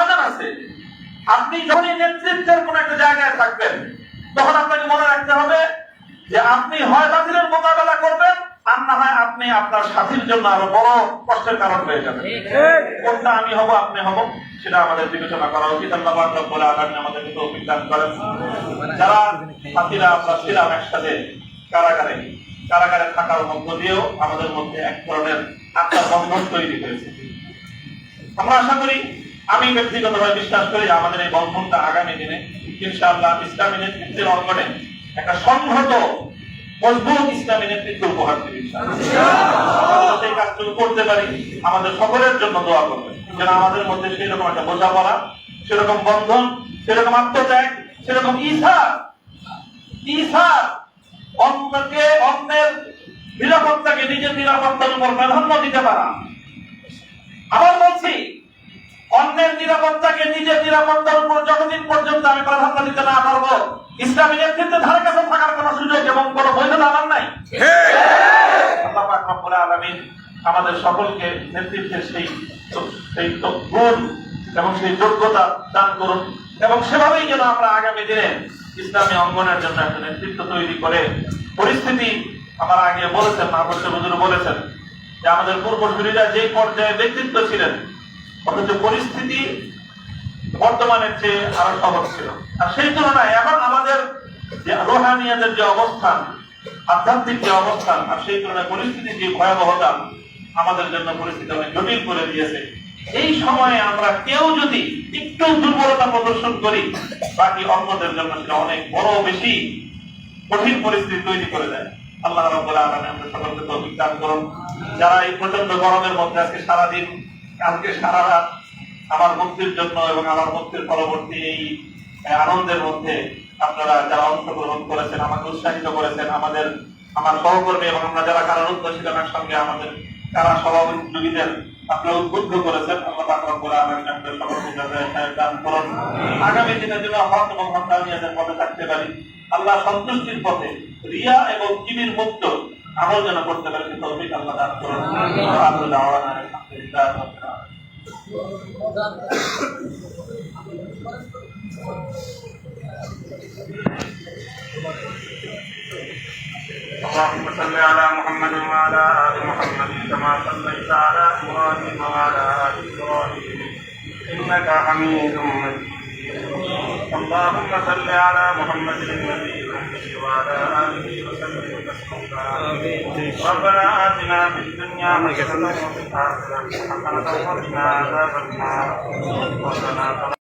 প্রয়োজন আছে। আপনি যখনই নেতৃত্বের কোন একটা জায়গায় থাকবেন, তখন আপনাকে মনে রাখতে হবে যে আপনি হয় বাতিলের মোকাবেলা করবেন, আর না হয় আপনি আপনার সাথীর জন্য আরো বড় কষ্টের কারণ হয়ে যাবেন। কোনটা আমি হব, আপনি হব, সেটা আমাদের বিবেচনা করা উচিত। আল্লাহ পাক রব্বুল আলামিন আমাদেরকে তৌফিক দান করেন। যারা সাথীরা আমরা ছিলাম একসাথে কারাগারে থাকার মধ্য দিয়েও আমাদের মধ্যে এক ধরনের আত্মার বন্ধন তৈরি হয়েছে। আমরা আশা করি, আমি ব্যক্তিগতভাবে বিশ্বাস করি যে আমাদের এই বন্ধনটা আগামী দিনে ইনশাআল্লাহ ইসলামী নেতৃত্বের অঙ্গনে একটা সংহত মজবুত ইসলামী নেতৃত্ব উপহার দেবে। আমরা সেই কাজটুকু করতে পারি, আমাদের সকলের জন্য দোয়া করবেন যেন আমাদের মধ্যে সেরকম একটা বোঝাপড়া, সেরকম বন্ধন, সেরকম আত্মত্যাগ, সেরকম ঈর্ষা অন্যের নিরাপত্তাকে নিজের নিরাপত্তার উপর প্রাধান্য দিতে পারা। আবার বলছি, অন্যের নিরাপত্তাকে নিজের নিরাপত্তার উপর যতদিন পর্যন্ত আমি প্রাধান্য দিতে না পারবো, ইসলামী নেতৃত্বের ধারে কাছে থাকার কোন সুযোগ এবং কোন বৈধতা আমার নাই। আল্লাহ পাক রব্বুল আলামিন আমাদের সকলকে নেতৃত্বের সেই গুণ এবং সেই যোগ্যতা দান করুন, এবং সেভাবেই যেন আমরা আগামী দিনে ইসলামী অঙ্গনের জন্য একটা নেতৃত্ব তৈরি করে পরিস্থিতি, আমার আগে বলেছেন, মাহফুজ হুজুর বলেছেন যে আমাদের পূর্বসূরীরা যে পর্যায়ে ব্যক্তিত্ব ছিলেন, অথচ পরিস্থিতি বর্তমানের চেয়ে আরো সহজ ছিল। আর সেই তুলনায় এখন আমাদের যে রুহানিয়াতের যে অবস্থান, আধ্যাত্মিক যে অবস্থান, আর সেই তুলনায় পরিস্থিতির যে ভয়াবহতা আমাদের জন্য পরিস্থিতি অনেক জটিল করে দিয়েছে। এই সময়ে আমরা কেউ যদি একটু দুর্বলতা প্রদর্শন করি, বাকি অন্যদের জন্য সেটা অনেক বড় বেশি কঠিন পরিস্থিতি তৈরি করে দেয়। আল্লাহ রাব্বুল আলামিন আমাদের সকলকে তৌফিক দান করুন। যারা এই প্রচন্ড গরমের মধ্যে আজকে সারাদিন, কালকে সারা রাত আমার মুক্তির জন্য এবং আমার মুক্তির পরবর্তী এই আনন্দের মধ্যে আপনারা যারা অংশগ্রহণ করেছেন, আমাকে উৎসাহিত করেছেন, আমার সহকর্মী এবং আমরা যারা কারারুদ্ধ ছিলাম একসঙ্গে, আমাদের কারা সহযোগীদের আপনারা উদ্বুদ্ধ করেছেন। আল্লাহ পাক রব্বুল আলামিন আমাদের সকলকে জাযায়ে দান করুন। আগামী দিনে যেন হক এবং হক্কানিয়াতের পথে থাকতে পারি, আল্লাহ সন্তুষ্টির পথে রিয়া এবং কিবির মুক্ত আমল যেন করতে পারি, সে তৌফিক আল্লাহ দান করুন। আল্লাহু দাওয়ানা আলহামদুলিল্লাহ রাব্বিল আলামিন। اللهم صل على محمد وعلى آل محمد كما صليت على إبراهيم وعلى آل إبراهيم إنك حميد مجيد. اللهم صل على محمد النبي وعلى آله وسلم تسليما. ربنا آتنا في الدنيا حسنة وفي الآخرة حسنة وقنا عذاب النار.